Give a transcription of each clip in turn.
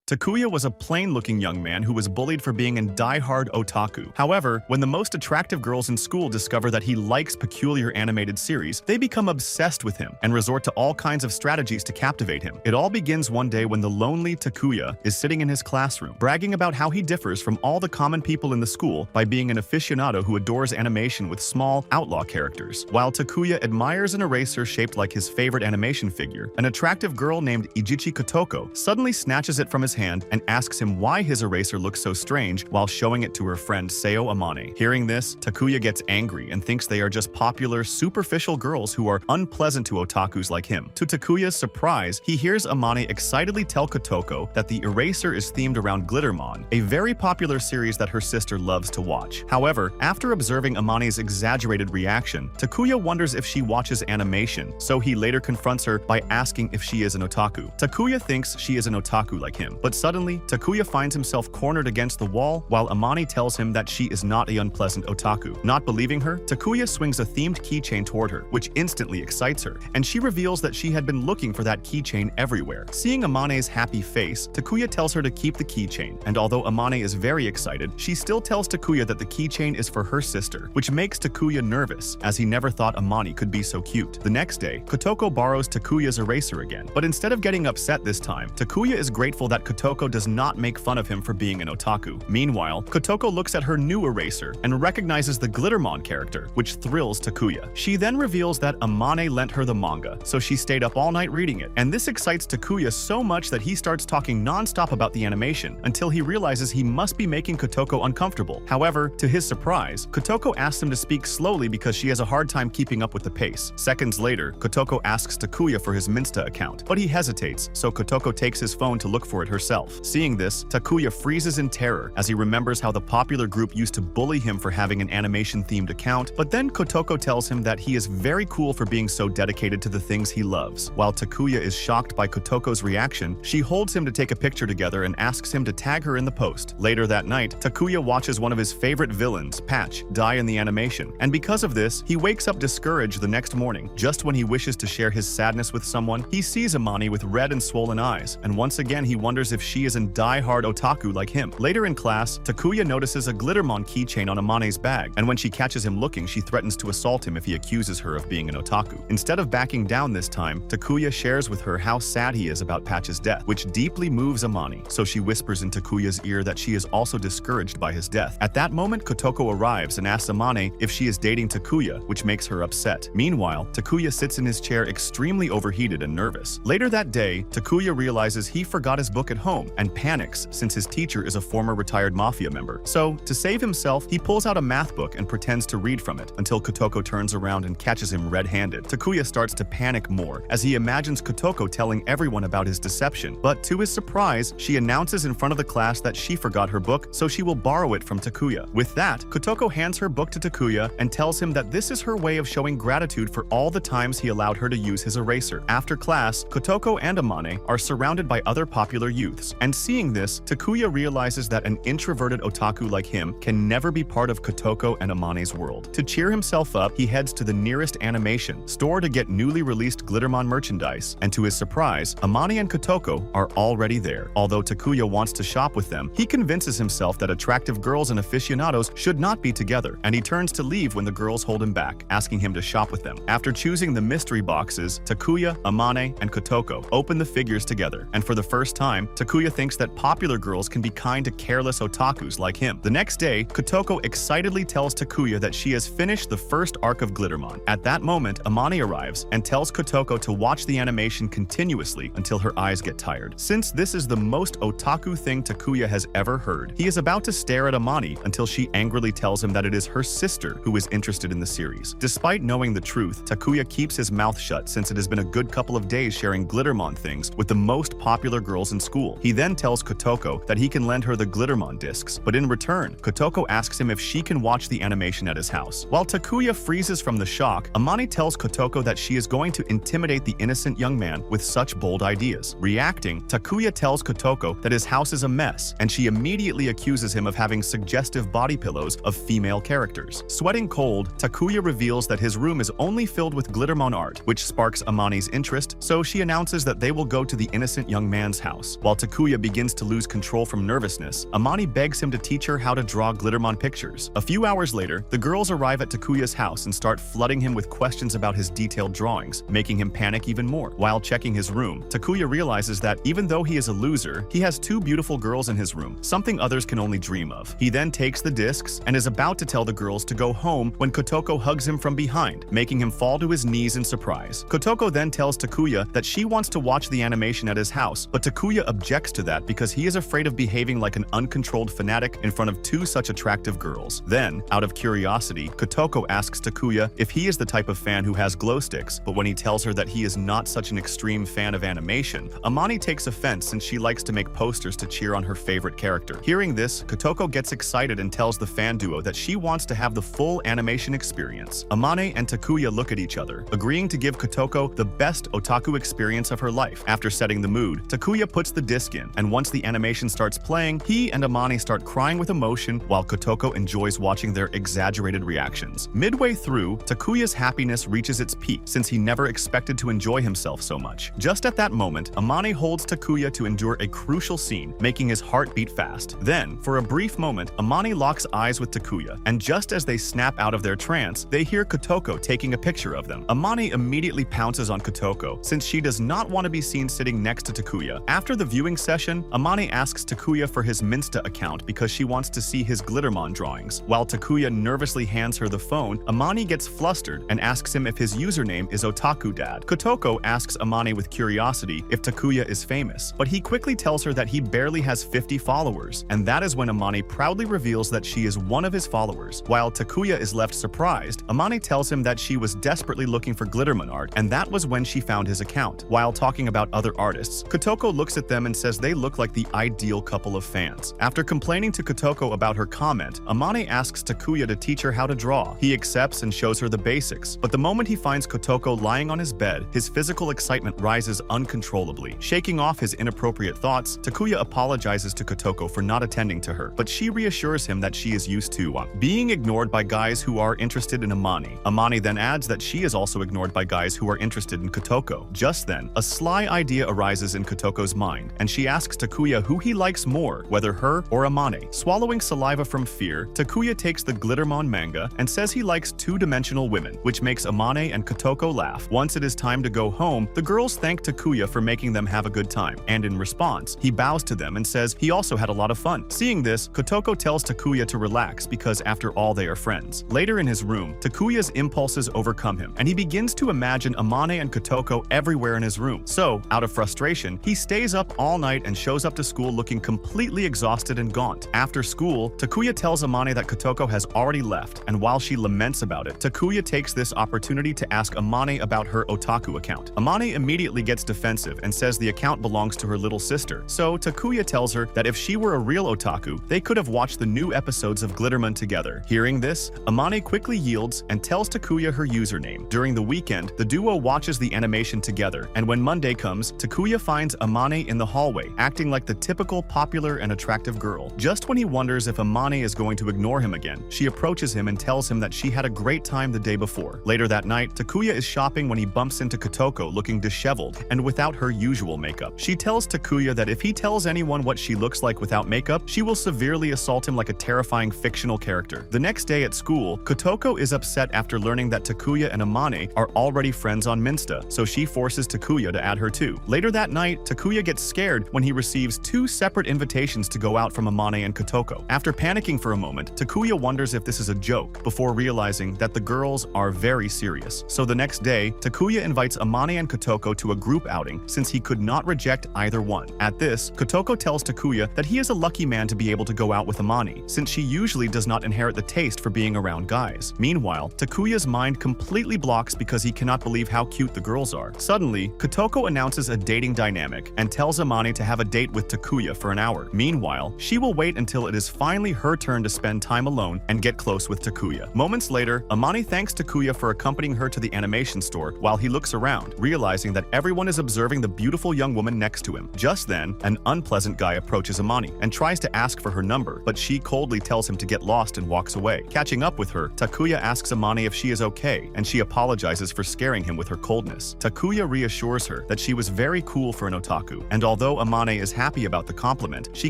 Takuya was a plain-looking young man who was bullied for being a die-hard otaku. However, when the most attractive girls in school discover that he likes peculiar animated series, they become obsessed with him and resort to all kinds of strategies to captivate him. It all begins one day when the lonely Takuya is sitting in his classroom, bragging about how he differs from all the common people in the school by being an aficionado who adores animation with small, outlaw characters. While Takuya admires an eraser shaped like his favorite animation figure, an attractive girl named Ijichi Kotoko suddenly snatches it from his hand and asks him why his eraser looks so strange while showing it to her friend Seo Amane. Hearing this, Takuya gets angry and thinks they are just popular, superficial girls who are unpleasant to otakus like him. To Takuya's surprise, he hears Amane excitedly tell Kotoko that the eraser is themed around Glittermon, a very popular series that her sister loves to watch. However, after observing Amane's exaggerated reaction, Takuya wonders if she watches animation, so he later confronts her by asking if she is an otaku. Takuya thinks she is an otaku like him, but suddenly, Takuya finds himself cornered against the wall while Amane tells him that she is not an unpleasant otaku. Not believing her, Takuya swings a themed keychain toward her, which instantly excites her, and she reveals that she had been looking for that keychain everywhere. Seeing Amane's happy face, Takuya tells her to keep the keychain, and although Amane is very excited, she still tells Takuya that the keychain is for her sister, which makes Takuya nervous, as he never thought Amane could be so cute. The next day, Kotoko borrows Takuya's eraser again, but instead of getting upset this time, Takuya is grateful that Kotoko does not make fun of him for being an otaku. Meanwhile, Kotoko looks at her new eraser and recognizes the Glittermon character, which thrills Takuya. She then reveals that Amane lent her the manga, so she stayed up all night reading it, and this excites Takuya so much that he starts talking non-stop about the animation until he realizes he must be making Kotoko uncomfortable. However, to his surprise, Kotoko asks him to speak slowly because she has a hard time keeping up with the pace. Seconds later, Kotoko asks Takuya for his Minsta account, but he hesitates, so Kotoko takes his phone to look for it herself. Seeing this, Takuya freezes in terror as he remembers how the popular group used to bully him for having an animation-themed account, but then Kotoko tells him that he is very cool for being so dedicated to the things he loves. While Takuya is shocked by Kotoko's reaction, she holds him to take a picture together and asks him to tag her in the post. Later that night, Takuya watches one of his favorite villains, Patch, die in the animation, and because of this, he wakes up discouraged the next morning. Just when he wishes to share his sadness with someone, he sees Amane with red and swollen eyes, and once again he wonders if she is a die-hard otaku like him. Later in class, Takuya notices a Glittermon keychain on Amane's bag, and when she catches him looking, she threatens to assault him if he accuses her of being an otaku. Instead of backing down this time, Takuya shares with her how sad he is about Patch's death, which deeply moves Amane, so she whispers in Takuya's ear that she is also discouraged by his death. At that moment, Kotoko arrives and asks Amane if she is dating Takuya, which makes her upset. Meanwhile, Takuya sits in his chair extremely overheated and nervous. Later that day, Takuya realizes he forgot his book at home and panics since his teacher is a former retired mafia member. So, to save himself, he pulls out a math book and pretends to read from it until Kotoko turns around and catches him red-handed. Takuya starts to panic more as he imagines Kotoko telling everyone about his deception, but to his surprise, she announces in front of the class that she forgot her book, so she will borrow it from Takuya. With that, Kotoko hands her book to Takuya and tells him that this is her way of showing gratitude for all the times he allowed her to use his eraser. After class, Kotoko and Amane are surrounded by other popular youths, and seeing this, Takuya realizes that an introverted otaku like him can never be part of Kotoko and Amane's world. To cheer himself up, he heads to the nearest animation store to get newly released Glittermon merchandise, and to his surprise, Amane and Kotoko are already there. Although Takuya wants to shop with them, he convinces himself that attractive girls and aficionados should not be together, and he turns to leave when the girls hold him back, asking him to shop with them. After choosing the mystery boxes, Takuya, Amane, and Kotoko open the figures together, and for the first time, Takuya thinks that popular girls can be kind to careless otakus like him. The next day, Kotoko excitedly tells Takuya that she has finished the first arc of Glittermon. At that moment, Amane arrives and tells Kotoko to watch the animation continuously until her eyes get tired. Since this is the most otaku thing Takuya has ever heard, he is about to stare at Amane until she angrily tells him that it is her sister who is interested in the series. Despite knowing the truth, Takuya keeps his mouth shut since it has been a good couple of days sharing Glittermon things with the most popular girls in school. He then tells Kotoko that he can lend her the Glittermon discs, but in return, Kotoko asks him if she can watch the animation at his house. While Takuya freezes from the shock, Amane tells Kotoko that she is going to intimidate the innocent young man with such bold ideas. Reacting, Takuya tells Kotoko that his house is a mess, and she immediately accuses him of having suggestive body pillows of female characters. Sweating cold, Takuya reveals that his room is only filled with Glittermon art, which sparks Amane's interest, so she announces that they will go to the innocent young man's house. While Takuya begins to lose control from nervousness, Amani begs him to teach her how to draw Glittermon pictures. A few hours later, the girls arrive at Takuya's house and start flooding him with questions about his detailed drawings, making him panic even more. While checking his room, Takuya realizes that even though he is a loser, he has two beautiful girls in his room, something others can only dream of. He then takes the discs and is about to tell the girls to go home when Kotoko hugs him from behind, making him fall to his knees in surprise. Kotoko then tells Takuya that she wants to watch the animation at his house, but Takuya objects to that because he is afraid of behaving like an uncontrolled fanatic in front of two such attractive girls. Then, out of curiosity, Kotoko asks Takuya if he is the type of fan who has glow sticks, but when he tells her that he is not such an extreme fan of animation, Amani takes offense since she likes to make posters to cheer on her favorite character. Hearing this, Kotoko gets excited and tells the fan duo that she wants to have the full animation experience. Amane and Takuya look at each other, agreeing to give Kotoko the best otaku experience of her life. After setting the mood, Takuya puts the disc in, and once the animation starts playing, he and Amane start crying with emotion while Kotoko enjoys watching their exaggerated reactions. Midway through, Takuya's happiness reaches its peak since he never expected to enjoy himself so much. Just at that moment, Amane holds Takuya to endure a crucial scene, making his heart beat fast. Then, for a brief moment, Amane locks eyes with Takuya, and just as they snap out of their trance, they hear Kotoko taking a picture of them. Amane immediately pounces on Kotoko, since she does not want to be seen sitting next to Takuya. After the viewing session, Amane asks Takuya for his Minsta account because she wants to see his Glittermon drawings. While Takuya nervously hands her the phone, Amane gets flustered and asks him if his username is Otaku Dad. Kotoko asks Amane with curiosity if Takuya is famous, but he quickly tells her that he barely has 50 followers, and that is when Amane proudly reveals that she is one of his followers. While Takuya is left surprised, Amane tells him that she was desperately looking for Glittermon art, and that was when she found his account. While talking about other artists, Kotoko looks at them and says they look like the ideal couple of fans. After complaining to Kotoko about her comment, Amane asks Takuya to teach her how to draw. He accepts and shows her the basics, but the moment he finds Kotoko lying on his bed, his physical excitement rises uncontrollably. Shaking off his inappropriate thoughts, Takuya apologizes to Kotoko for not attending to her, but she reassures him that she is used to being ignored by guys who are interested in Amane. Amane then adds that she is also ignored by guys who are interested in Kotoko. Just then, a sly idea arises in Kotoko's mind, and she asks Takuya who he likes more, whether her or Amane. Swallowing saliva from fear, Takuya takes the Glittermon manga and says he likes two-dimensional women, which makes Amane and Kotoko laugh. Once it is time to go home, the girls thank Takuya for making them have a good time, and in response, he bows to them and says he also had a lot of fun. Seeing this, Kotoko tells Takuya to relax because after all they are friends. Later in his room, Takuya's impulses overcome him, and he begins to imagine Amane and Kotoko everywhere in his room. So, out of frustration, he stays up all night and shows up to school looking completely exhausted and gaunt. After school, Takuya tells Amane that Kotoko has already left, and while she laments about it, Takuya takes this opportunity to ask Amane about her otaku account. Amane immediately gets defensive and says the account belongs to her little sister, so Takuya tells her that if she were a real otaku, they could have watched the new episodes of Glittermon together. Hearing this, Amane quickly yields and tells Takuya her username. During the weekend, the duo watches the animation together, and when Monday comes, Takuya finds Amane in the hallway, acting like the typical popular and attractive girl. Just when he wonders if Amane is going to ignore him again, she approaches him and tells him that she had a great time the day before. Later that night, Takuya is shopping when he bumps into Kotoko looking disheveled and without her usual makeup. She tells Takuya that if he tells anyone what she looks like without makeup, she will severely assault him like a terrifying fictional character. The next day at school, Kotoko is upset after learning that Takuya and Amane are already friends on Minsta, so she forces Takuya to add her too. Later that night, Takuya gets scared when he receives two separate invitations to go out from Amane and Kotoko. After panicking for a moment, Takuya wonders if this is a joke, before realizing that the girls are very serious. So the next day, Takuya invites Amane and Kotoko to a group outing since he could not reject either one. At this, Kotoko tells Takuya that he is a lucky man to be able to go out with Amane, since she usually does not inherit the taste for being around guys. Meanwhile, Takuya's mind completely blocks because he cannot believe how cute the girls are. Suddenly, Kotoko announces a dating dynamic and tells Amane to have a date with Takuya for an hour. Meanwhile, she will wait until it is finally her turn to spend time alone and get close with Takuya. Moments later, Amane thanks Takuya for accompanying her to the animation store while he looks around, realizing that everyone is observing the beautiful young woman next to him. Just then, an unpleasant guy approaches Amane and tries to ask for her number, but she coldly tells him to get lost and walks away. Catching up with her, Takuya asks Amane if she is okay, and she apologizes for scaring him with her coldness. Takuya reassures her that she was very cool for an otaku, and although Although Amane is happy about the compliment, she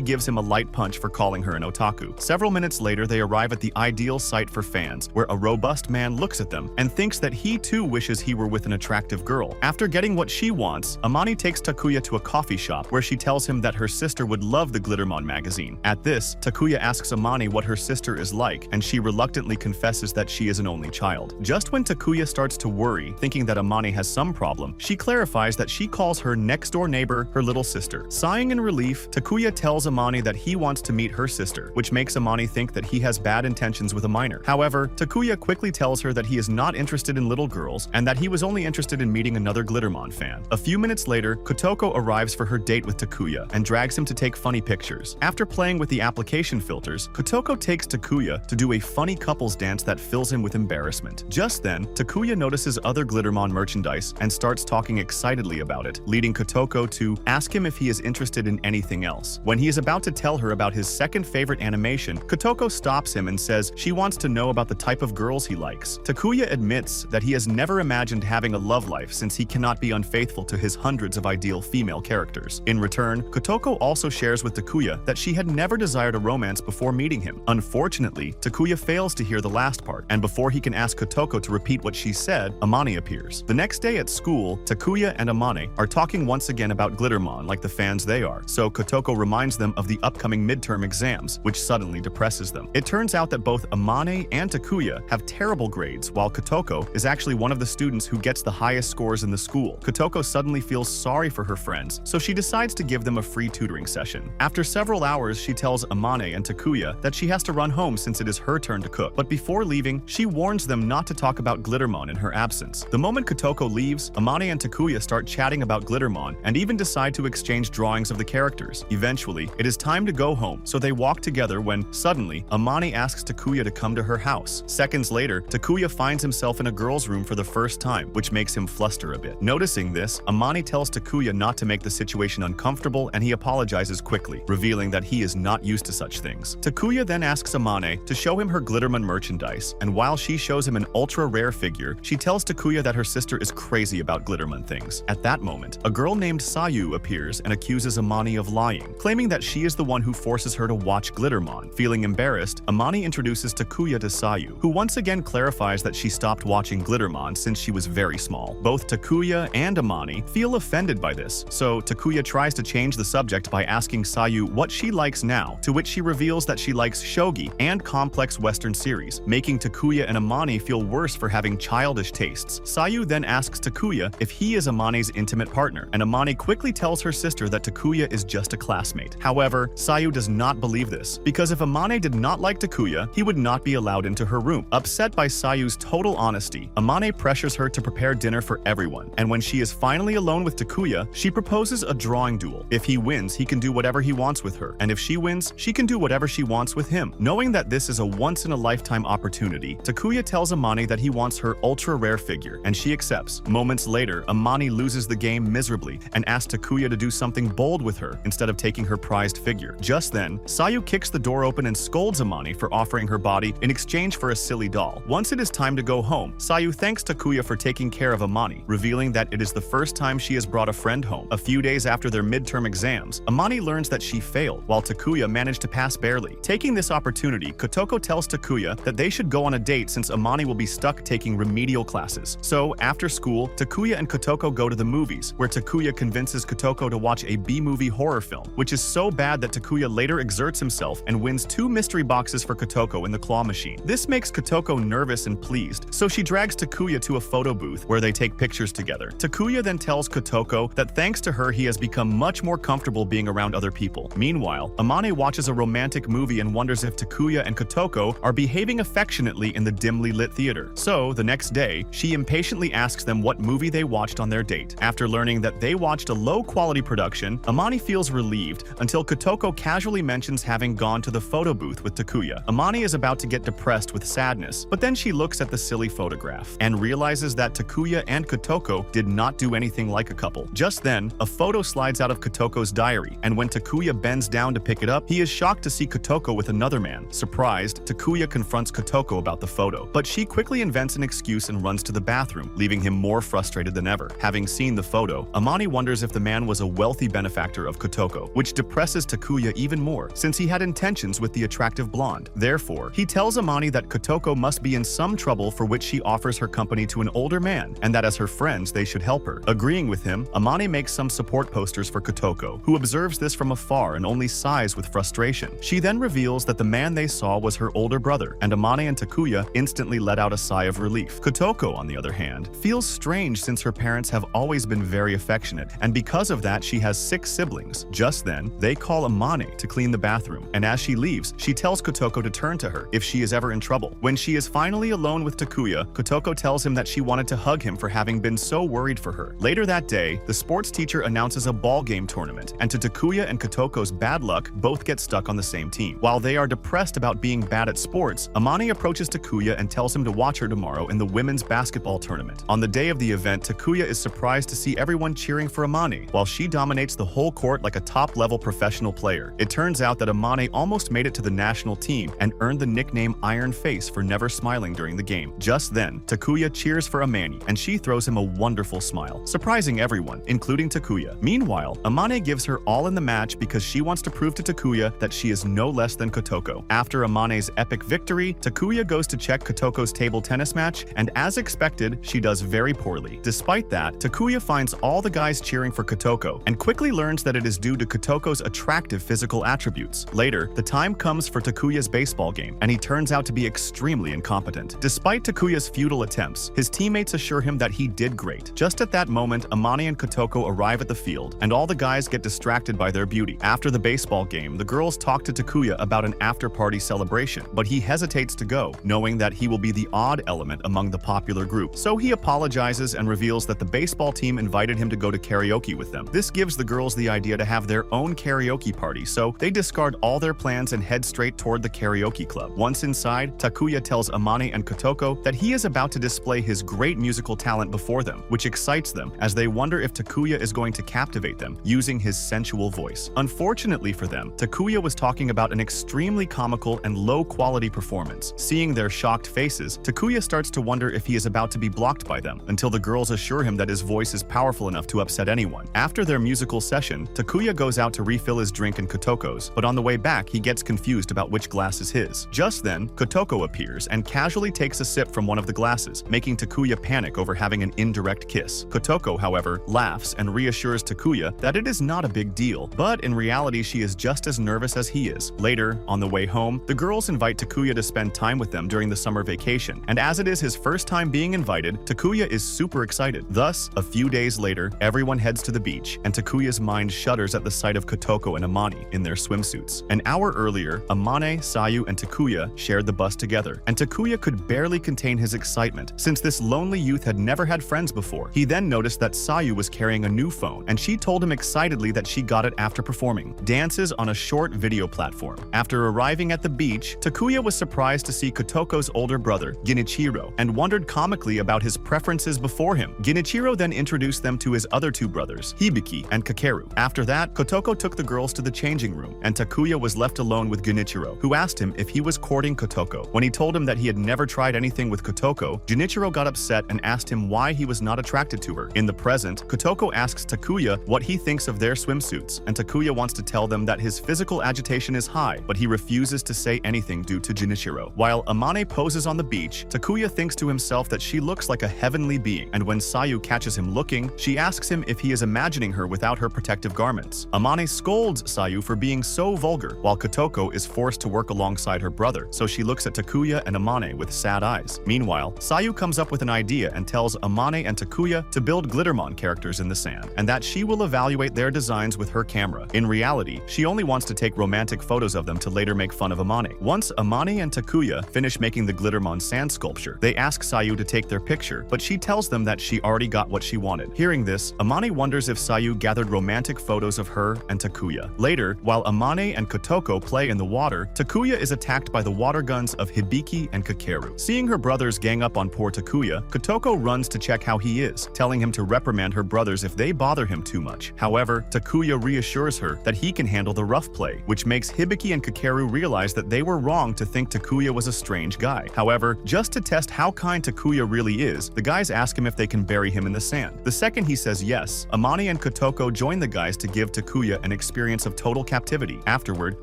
gives him a light punch for calling her an otaku. Several minutes later, they arrive at the ideal site for fans, where a robust man looks at them and thinks that he too wishes he were with an attractive girl. After getting what she wants, Amane takes Takuya to a coffee shop where she tells him that her sister would love the Glittermon magazine. At this, Takuya asks Amane what her sister is like, and she reluctantly confesses that she is an only child. Just when Takuya starts to worry, thinking that Amane has some problem, she clarifies that she calls her next-door neighbor her little sister. Sighing in relief, Takuya tells Amane that he wants to meet her sister, which makes Amane think that he has bad intentions with a minor. However, Takuya quickly tells her that he is not interested in little girls and that he was only interested in meeting another Glittermon fan. A few minutes later, Kotoko arrives for her date with Takuya and drags him to take funny pictures. After playing with the application filters, Kotoko takes Takuya to do a funny couples dance that fills him with embarrassment. Just then, Takuya notices other Glittermon merchandise and starts talking excitedly about it, leading Kotoko to ask him if he is interested in anything else. When he is about to tell her about his second favorite animation, Kotoko stops him and says she wants to know about the type of girls he likes. Takuya admits that he has never imagined having a love life since he cannot be unfaithful to his hundreds of ideal female characters. In return, Kotoko also shares with Takuya that she had never desired a romance before meeting him. Unfortunately, Takuya fails to hear the last part, and before he can ask Kotoko to repeat what she said, Amane appears. The next day at school, Takuya and Amane are talking once again about Glittermon like the fans they are, so Kotoko reminds them of the upcoming midterm exams, which suddenly depresses them. It turns out that both Amane and Takuya have terrible grades, while Kotoko is actually one of the students who gets the highest scores in the school. Kotoko suddenly feels sorry for her friends, so she decides to give them a free tutoring session. After several hours, she tells Amane and Takuya that she has to run home since it is her turn to cook, but before leaving, she warns them not to talk about Glittermon in her absence. The moment Kotoko leaves, Amane and Takuya start chatting about Glittermon and even decide to exchange drawings of the characters. Eventually, it is time to go home, so they walk together when, suddenly, Amane asks Takuya to come to her house. Seconds later, Takuya finds himself in a girl's room for the first time, which makes him fluster a bit. Noticing this, Amane tells Takuya not to make the situation uncomfortable and he apologizes quickly, revealing that he is not used to such things. Takuya then asks Amane to show him her Glittermon merchandise, and while she shows him an ultra-rare figure, she tells Takuya that her sister is crazy about Glittermon things. At that moment, a girl named Sayu appears and accuses Amane of lying, claiming that she is the one who forces her to watch Glittermon. Feeling embarrassed, Amane introduces Takuya to Sayu, who once again clarifies that she stopped watching Glittermon since she was very small. Both Takuya and Amane feel offended by this, so Takuya tries to change the subject by asking Sayu what she likes now, to which she reveals that she likes shogi and complex Western series, making Takuya and Amane feel worse for having childish tastes. Sayu then asks Takuya if he is Amane's intimate partner, and Amane quickly tells her sister that Takuya is just a classmate. However, Sayu does not believe this, because if Amane did not like Takuya, he would not be allowed into her room. Upset by Sayu's total honesty, Amane pressures her to prepare dinner for everyone, and when she is finally alone with Takuya, she proposes a drawing duel. If he wins, he can do whatever he wants with her, and if she wins, she can do whatever she wants with him. Knowing that this is a once-in-a-lifetime opportunity, Takuya tells Amane that he wants her ultra-rare figure, and she accepts. Moments later, Amane loses the game miserably and asks Takuya to do something bold with her instead of taking her prized figure. Just then, Sayu kicks the door open and scolds Amane for offering her body in exchange for a silly doll. Once it is time to go home, Sayu thanks Takuya for taking care of Amane, revealing that it is the first time she has brought a friend home. A few days after their midterm exams, Amane learns that she failed, while Takuya managed to pass barely. Taking this opportunity, Kotoko tells Takuya that they should go on a date since Amane will be stuck taking remedial classes. So, after school, Takuya and Kotoko go to the movies, where Takuya convinces Kotoko to watch a B-movie horror film, which is so bad that Takuya later exerts himself and wins 2 mystery boxes for Kotoko in the claw machine. This makes Kotoko nervous and pleased, so she drags Takuya to a photo booth where they take pictures together. Takuya then tells Kotoko that thanks to her he has become much more comfortable being around other people. Meanwhile, Amane watches a romantic movie and wonders if Takuya and Kotoko are behaving affectionately in the dimly lit theater. So, the next day, she impatiently asks them what movie they watched on their date. After learning that they watched a low-quality production, Amane feels relieved until Kotoko casually mentions having gone to the photo booth with Takuya. Amane is about to get depressed with sadness, but then she looks at the silly photograph and realizes that Takuya and Kotoko did not do anything like a couple. Just then, a photo slides out of Kotoko's diary, and when Takuya bends down to pick it up, he is shocked to see Kotoko with another man. Surprised, Takuya confronts Kotoko about the photo, but she quickly invents an excuse and runs to the bathroom, leaving him more frustrated than ever. Having seen the photo, Amane wonders if the man was a wealthy benefactor of Kotoko, which depresses Takuya even more since he had intentions with the attractive blonde. Therefore, he tells Amane that Kotoko must be in some trouble, for which she offers her company to an older man, and that as her friends they should help her. Agreeing with him, Amane makes some support posters for Kotoko, who observes this from afar and only sighs with frustration. She then reveals that the man they saw was her older brother, and Amane and Takuya instantly let out a sigh of relief. Kotoko, on the other hand, feels strange since her parents have always been very affectionate, and because of that she has 6 siblings. Just then, they call Amane to clean the bathroom, and as she leaves, she tells Kotoko to turn to her if she is ever in trouble. When she is finally alone with Takuya, Kotoko tells him that she wanted to hug him for having been so worried for her. Later that day, the sports teacher announces a ball game tournament, and to Takuya and Kotoko's bad luck, both get stuck on the same team. While they are depressed about being bad at sports, Amane approaches Takuya and tells him to watch her tomorrow in the women's basketball tournament. On the day of the event, Takuya is surprised to see everyone cheering for Amane, while she dominates the whole court like a top-level professional player. It turns out that Amane almost made it to the national team and earned the nickname Iron Face for never smiling during the game. Just then, Takuya cheers for Amane, and she throws him a wonderful smile, surprising everyone, including Takuya. Meanwhile, Amane gives her all in the match because she wants to prove to Takuya that she is no less than Kotoko. After Amane's epic victory, Takuya goes to check Kotoko's table tennis match, and as expected, she does very poorly. Despite that, Takuya finds all the guys cheering for Kotoko and quickly learns that it is due to Kotoko's attractive physical attributes. Later, the time comes for Takuya's baseball game, and he turns out to be extremely incompetent. Despite Takuya's futile attempts, his teammates assure him that he did great. Just at that moment, Amane and Kotoko arrive at the field, and all the guys get distracted by their beauty. After the baseball game, the girls talk to Takuya about an after-party celebration, but he hesitates to go, knowing that he will be the odd element among the popular group. So he apologizes and reveals that the baseball team invited him to go to karaoke with them. This gives the girls the idea to have their own karaoke party, so they discard all their plans and head straight toward the karaoke club. Once inside, Takuya tells Amane and Kotoko that he is about to display his great musical talent before them, which excites them as they wonder if Takuya is going to captivate them using his sensual voice. Unfortunately for them, Takuya was talking about an extremely comical and low-quality performance. Seeing their shocked faces, Takuya starts to wonder if he is about to be blocked by them, until the girls assure him that his voice is powerful enough to upset anyone. After their musical session, Takuya goes out to refill his drink in Kotoko's, but on the way back he gets confused about which glass is his. Just then, Kotoko appears and casually takes a sip from one of the glasses, making Takuya panic over having an indirect kiss. Kotoko, however, laughs and reassures Takuya that it is not a big deal, but in reality she is just as nervous as he is. Later, on the way home, the girls invite Takuya to spend time with them during the summer vacation, and as it is his first time being invited, Takuya is super excited. Thus, a few days later, everyone heads to the beach, and Takuya's mind shudders at the sight of Kotoko and Amane in their swimsuits. An hour earlier, Amane, Sayu, and Takuya shared the bus together, and Takuya could barely contain his excitement since this lonely youth had never had friends before. He then noticed that Sayu was carrying a new phone, and she told him excitedly that she got it after performing dances on a short video platform. After arriving at the beach, Takuya was surprised to see Kotoko's older brother, Genichiro, and wondered comically about his preferences before him. Genichiro then introduced them to his other 2 brothers, Hibiki and Kakeru. After that, Kotoko took the girls to the changing room, and Takuya was left alone with Genichiro, who asked him if he was courting Kotoko. When he told him that he had never tried anything with Kotoko, Genichiro got upset and asked him why he was not attracted to her. In the present, Kotoko asks Takuya what he thinks of their swimsuits, and Takuya wants to tell them that his physical agitation is high, but he refuses to say anything due to Genichiro. While Amane poses on the beach, Takuya thinks to himself that she looks like a heavenly being, and when Sayu catches him looking, she asks him if he is imagining her without her protective garments. Amane scolds Sayu for being so vulgar, while Kotoko is forced to work alongside her brother, so she looks at Takuya and Amane with sad eyes. Meanwhile, Sayu comes up with an idea and tells Amane and Takuya to build Glittermon characters in the sand, and that she will evaluate their designs with her camera. In reality, she only wants to take romantic photos of them to later make fun of Amane. Once Amane and Takuya finish making the Glittermon sand sculpture, they ask Sayu to take their picture, but she tells them that she already got what she wanted. Hearing this, Amane wonders if Sayu gathered romantic photos of her and Takuya. Later, while Amane and Kotoko play in the water, Takuya is attacked by the water guns of Hibiki and Kakeru. Seeing her brothers gang up on poor Takuya, Kotoko runs to check how he is, telling him to reprimand her brothers if they bother him too much. However, Takuya reassures her that he can handle the rough play, which makes Hibiki and Kakeru realize that they were wrong to think Takuya was a strange guy. However, just to test how kind Takuya really is, the guys ask him if they can bury him in the sand. The second he says yes, Amane and Kotoko Kotoko join the guys to give Takuya an experience of total captivity. Afterward,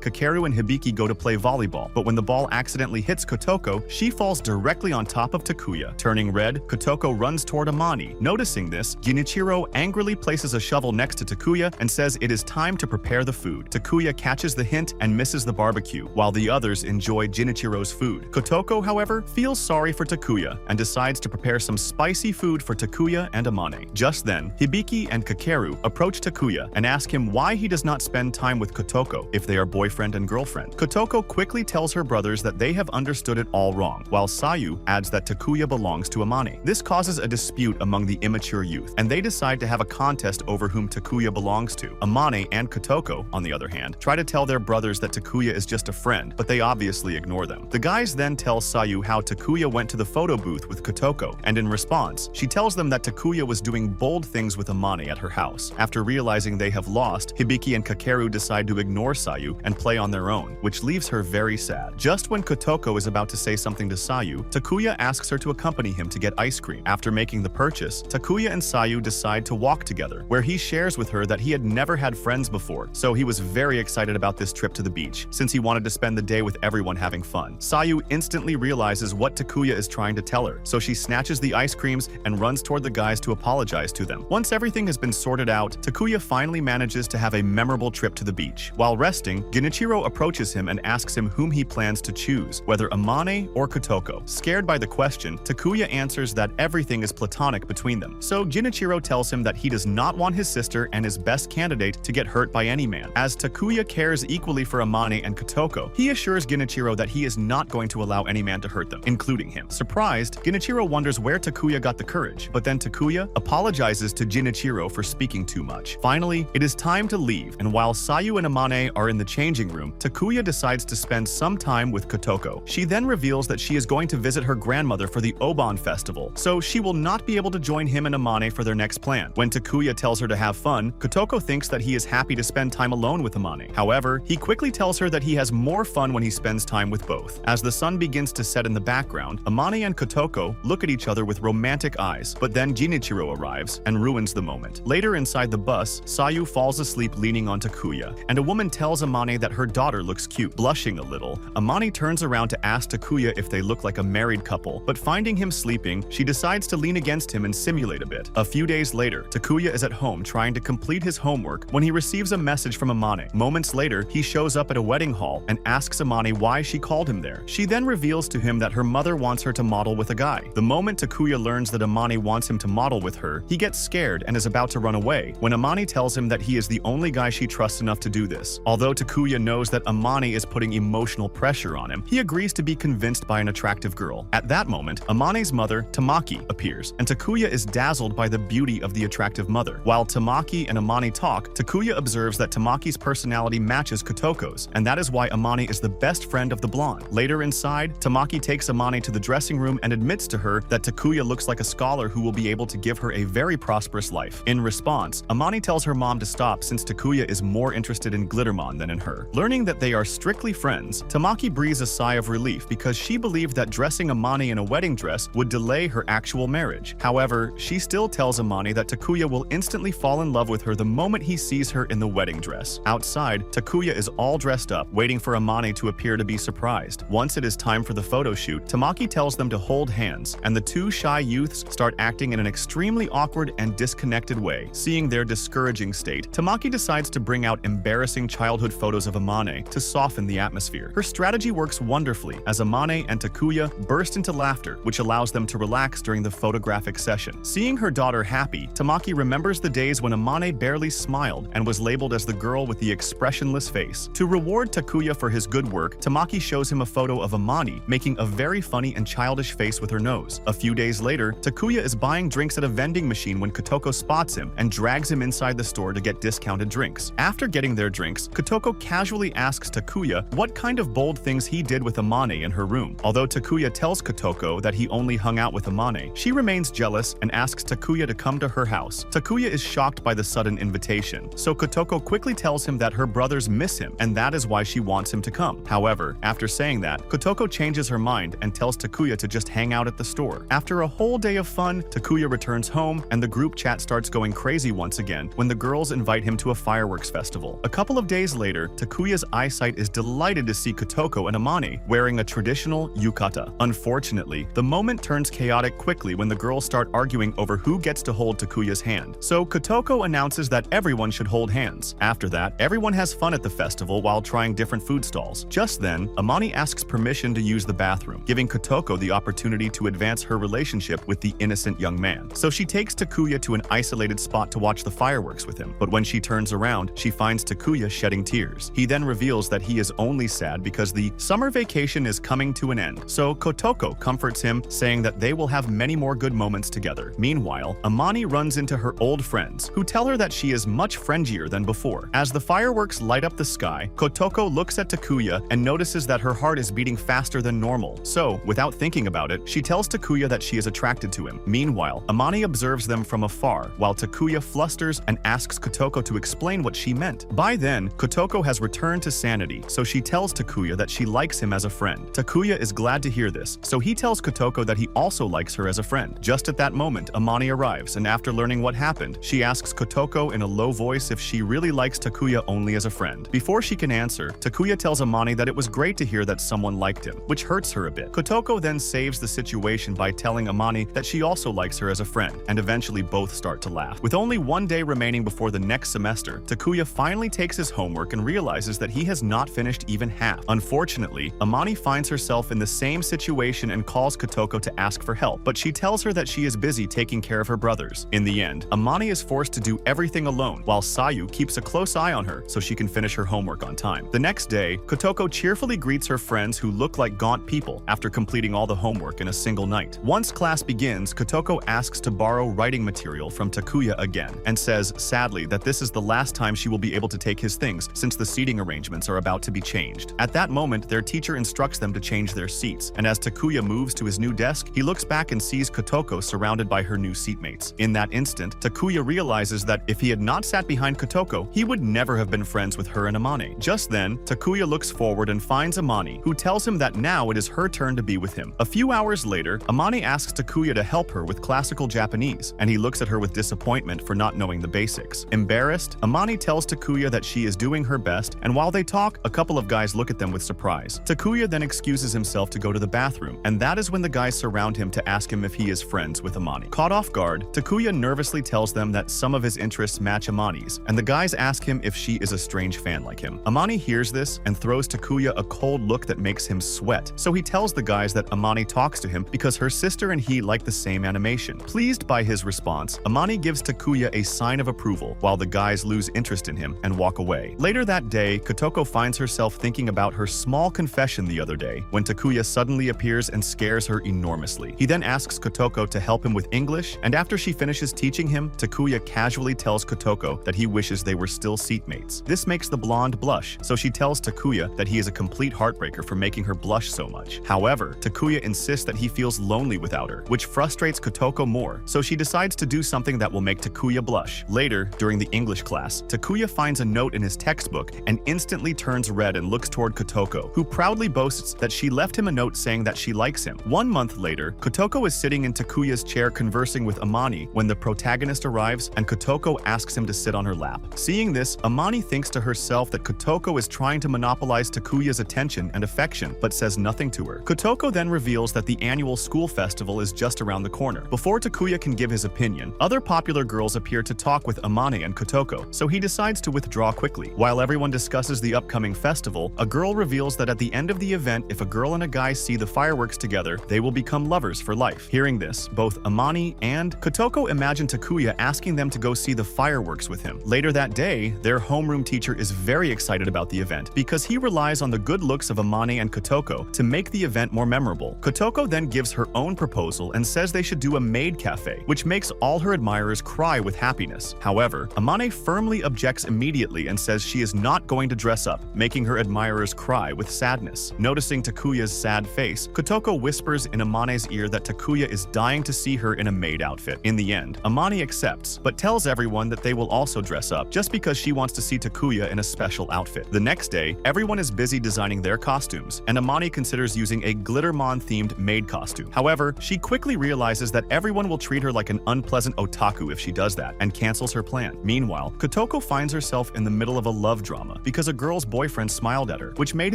Kakeru and Hibiki go to play volleyball, but when the ball accidentally hits Kotoko, she falls directly on top of Takuya. Turning red, Kotoko runs toward Amani. Noticing this, Genichiro angrily places a shovel next to Takuya and says it is time to prepare the food. Takuya catches the hint and misses the barbecue, while the others enjoy Genichiro's food. Kotoko, however, feels sorry for Takuya and decides to prepare some spicy food for Takuya and Amane. Just then, Hibiki and Kakeru approach Takuya and ask him why he does not spend time with Kotoko if they are boyfriend and girlfriend. Kotoko quickly tells her brothers that they have understood it all wrong, while Sayu adds that Takuya belongs to Amane. This causes a dispute among the immature youth, and they decide to have a contest over whom Takuya belongs to. Amane and Kotoko, on the other hand, try to tell their brothers that Takuya is just a friend, but they obviously ignore them. The guys then tell Sayu how Takuya went to the photo booth with Kotoko, and in response, she tells them that Takuya was doing bold things with Amane at her house. After realizing they have lost, Hibiki and Kakeru decide to ignore Sayu and play on their own, which leaves her very sad. Just when Kotoko is about to say something to Sayu, Takuya asks her to accompany him to get ice cream. After making the purchase, Takuya and Sayu decide to walk together, where he shares with her that he had never had friends before, so he was very excited about this trip to the beach, since he wanted to spend the day with everyone having fun. Sayu instantly realizes what Takuya is trying to tell her, so she snatches the ice creams and runs toward the guys to apologize to them. Once everything has been sorted out, Takuya finally manages to have a memorable trip to the beach. While resting, Genichiro approaches him and asks him whom he plans to choose, whether Amane or Kotoko. Scared by the question, Takuya answers that everything is platonic between them. So Genichiro tells him that he does not want his sister and his best candidate to get hurt by any man. As Takuya cares equally for Amane and Kotoko, he assures Genichiro that he is not going to allow any man to hurt them, including him. Surprised, Genichiro wonders where Takuya got the courage, but then Takuya apologizes to Genichiro for speaking too much. Finally, it is time to leave, and while Sayu and Amane are in the changing room, Takuya decides to spend some time with Kotoko. She then reveals that she is going to visit her grandmother for the Oban festival, so she will not be able to join him and Amane for their next plan. When Takuya tells her to have fun, Kotoko thinks that he is happy to spend time alone with Amane. However, he quickly tells her that he has more fun when he spends time with both. As the sun begins to set in the background, Amane and Kotoko look at each other with romantic eyes, but then Genichiro arrives and ruins the moment. Later inside the bus, Sayu falls asleep leaning on Takuya, and a woman tells Amane that her daughter looks cute. Blushing a little, Amane turns around to ask Takuya if they look like a married couple, but finding him sleeping, she decides to lean against him and simulate a bit. A few days later, Takuya is at home trying to complete his homework when he receives a message from Amane. Moments later, he shows up at a wedding hall and asks Amane why she called him there. She then reveals to him that her mother wants her to model with a guy. The moment Takuya learns that Amane wants him to model with her, he gets scared and is about to run away when Amane tells him that he is the only guy she trusts enough to do this. Although Takuya knows that Amane is putting emotional pressure on him, he agrees to be convinced by an attractive girl. At that moment, Amane's mother, Tamaki, appears, and Takuya is dazzled by the beauty of the attractive mother. While Tamaki and Amane talk, Takuya observes that Tamaki's personality matches Kotoko's, and that is why Amane is the best friend of the blonde. Later inside, Tamaki takes Amane to the dressing room and admits to her that Takuya looks like a scholar who will be able to give her a very prosperous life. In response, Amane tells her mom to stop since Takuya is more interested in Glittermon than in her. Learning that they are strictly friends, Tamaki breathes a sigh of relief because she believed that dressing Amane in a wedding dress would delay her actual marriage. However, she still tells Amane that Takuya will instantly fall in love with her the moment he sees her in the wedding dress. Outside, Takuya is all dressed up, waiting for Amane to appear to be surprised. Once it is time for the photo shoot, Tamaki tells them to hold hands, and the two shy youths start acting in an extremely awkward and disconnected way. Seeing their discouraging state, Tamaki decides to bring out embarrassing childhood photos of Amane to soften the atmosphere. Her strategy works wonderfully as Amane and Takuya burst into laughter, which allows them to relax during the photographic session. Seeing her daughter happy, Tamaki remembers the days when Amane barely smiled and was labeled as the girl with the expressionless face. To reward Takuya for his good work, Tamaki shows him a photo of Amane making a very funny and childish face with her nose. A few days later, Takuya is buying drinks at a vending machine when Kotoko spots him and drags him inside the store to get discounted drinks. After getting their drinks, Kotoko casually asks Takuya what kind of bold things he did with Amane in her room. Although Takuya tells Kotoko that he only hung out with Amane, she remains jealous and asks Takuya to come to her house. Takuya is shocked by the sudden invitation, so Kotoko quickly tells him that her brothers miss him and that is why she wants him to come. However, after saying that, Kotoko changes her mind and tells Takuya to just hang out at the store. After a whole day of fun, Takuya returns home and the group chat starts going crazy once fireworks again when the girls invite him to a fireworks festival. A couple of days later, Takuya's eyesight is delighted to see Kotoko and Amane wearing a traditional yukata. Unfortunately, the moment turns chaotic quickly when the girls start arguing over who gets to hold Takuya's hand. So Kotoko announces that everyone should hold hands. After that, everyone has fun at the festival while trying different food stalls. Just then, Amane asks permission to use the bathroom, giving Kotoko the opportunity to advance her relationship with the innocent young man. So she takes Takuya to an isolated spot to watch the fireworks with him. But when she turns around, she finds Takuya shedding tears. He then reveals that he is only sad because the summer vacation is coming to an end. So Kotoko comforts him, saying that they will have many more good moments together. Meanwhile, Amane runs into her old friends, who tell her that she is much friendlier than before. As the fireworks light up the sky, Kotoko looks at Takuya and notices that her heart is beating faster than normal. So, without thinking about it, she tells Takuya that she is attracted to him. Meanwhile, Amane observes them from afar, while Takuya flusters and asks Kotoko to explain what she meant. By then, Kotoko has returned to sanity, so she tells Takuya that she likes him as a friend. Takuya is glad to hear this, so he tells Kotoko that he also likes her as a friend. Just at that moment, Amane arrives, and after learning what happened, she asks Kotoko in a low voice if she really likes Takuya only as a friend. Before she can answer, Takuya tells Amane that it was great to hear that someone liked him, which hurts her a bit. Kotoko then saves the situation by telling Amane that she also likes her as a friend, and eventually both start to laugh. With only one day remaining before the next semester, Takuya finally takes his homework and realizes that he has not finished even half. Unfortunately, Amane finds herself in the same situation and calls Kotoko to ask for help, but she tells her that she is busy taking care of her brothers. In the end, Amane is forced to do everything alone, while Sayu keeps a close eye on her so she can finish her homework on time. The next day, Kotoko cheerfully greets her friends who look like gaunt people after completing all the homework in a single night. Once class begins, Kotoko asks to borrow writing material from Takuya again, and says, sadly, that this is the last time she will be able to take his things since the seating arrangements are about to be changed. At that moment, their teacher instructs them to change their seats, and as Takuya moves to his new desk, he looks back and sees Kotoko surrounded by her new seatmates. In that instant, Takuya realizes that if he had not sat behind Kotoko, he would never have been friends with her and Amane. Just then, Takuya looks forward and finds Amane, who tells him that now it is her turn to be with him. A few hours later, Amane asks Takuya to help her with classical Japanese, and he looks at her with disappointment for not knowing the basics. Embarrassed, Amane tells Takuya that she is doing her best, and while they talk, a couple of guys look at them with surprise. Takuya then excuses himself to go to the bathroom, and that is when the guys surround him to ask him if he is friends with Amane. Caught off guard, Takuya nervously tells them that some of his interests match Amane's, and the guys ask him if she is a strange fan like him. Amane hears this and throws Takuya a cold look that makes him sweat, so he tells the guys that Amane talks to him because her sister and he like the same animation. Pleased by his response, Amane gives Takuya a sign of approval, while the guys lose interest in him and walk away. Later that day, Kotoko finds herself thinking about her small confession the other day when Takuya suddenly appears and scares her enormously. He then asks Kotoko to help him with English, and after she finishes teaching him, Takuya casually tells Kotoko that he wishes they were still seatmates. This makes the blonde blush, so she tells Takuya that he is a complete heartbreaker for making her blush so much. However, Takuya insists that he feels lonely without her, which frustrates Kotoko more, so she decides to do something that will make Takuya blush. Later, during the English class, Takuya finds a note in his textbook and instantly turns red and looks toward Kotoko, who proudly boasts that she left him a note saying that she likes him. 1 month later, Kotoko is sitting in Takuya's chair conversing with Amane when the protagonist arrives and Kotoko asks him to sit on her lap. Seeing this, Amane thinks to herself that Kotoko is trying to monopolize Takuya's attention and affection, but says nothing to her. Kotoko then reveals that the annual school festival is just around the corner. Before Takuya can give his opinion, other popular girls appear to talk with Amane and Kotoko, so he decides to withdraw quickly. While everyone discusses the upcoming festival, a girl reveals that at the end of the event, if a girl and a guy see the fireworks together, they will become lovers for life. Hearing this, both Amane and Kotoko imagine Takuya asking them to go see the fireworks with him. Later that day, their homeroom teacher is very excited about the event because he relies on the good looks of Amane and Kotoko to make the event more memorable. Kotoko then gives her own proposal and says they should do a maid cafe, which makes all her admirers cry with happiness. However, Amane firmly objects immediately and says she is not going to dress up, making her admirers cry with sadness. Noticing Takuya's sad face, Kotoko whispers in Amane's ear that Takuya is dying to see her in a maid outfit. In the end, Amane accepts, but tells everyone that they will also dress up just because she wants to see Takuya in a special outfit. The next day, everyone is busy designing their costumes, and Amane considers using a Glittermon-themed maid costume. However, she quickly realizes that everyone will treat her like an unpleasant otaku if she does that, and and cancels her plan. Meanwhile, Kotoko finds herself in the middle of a love drama because a girl's boyfriend smiled at her, which made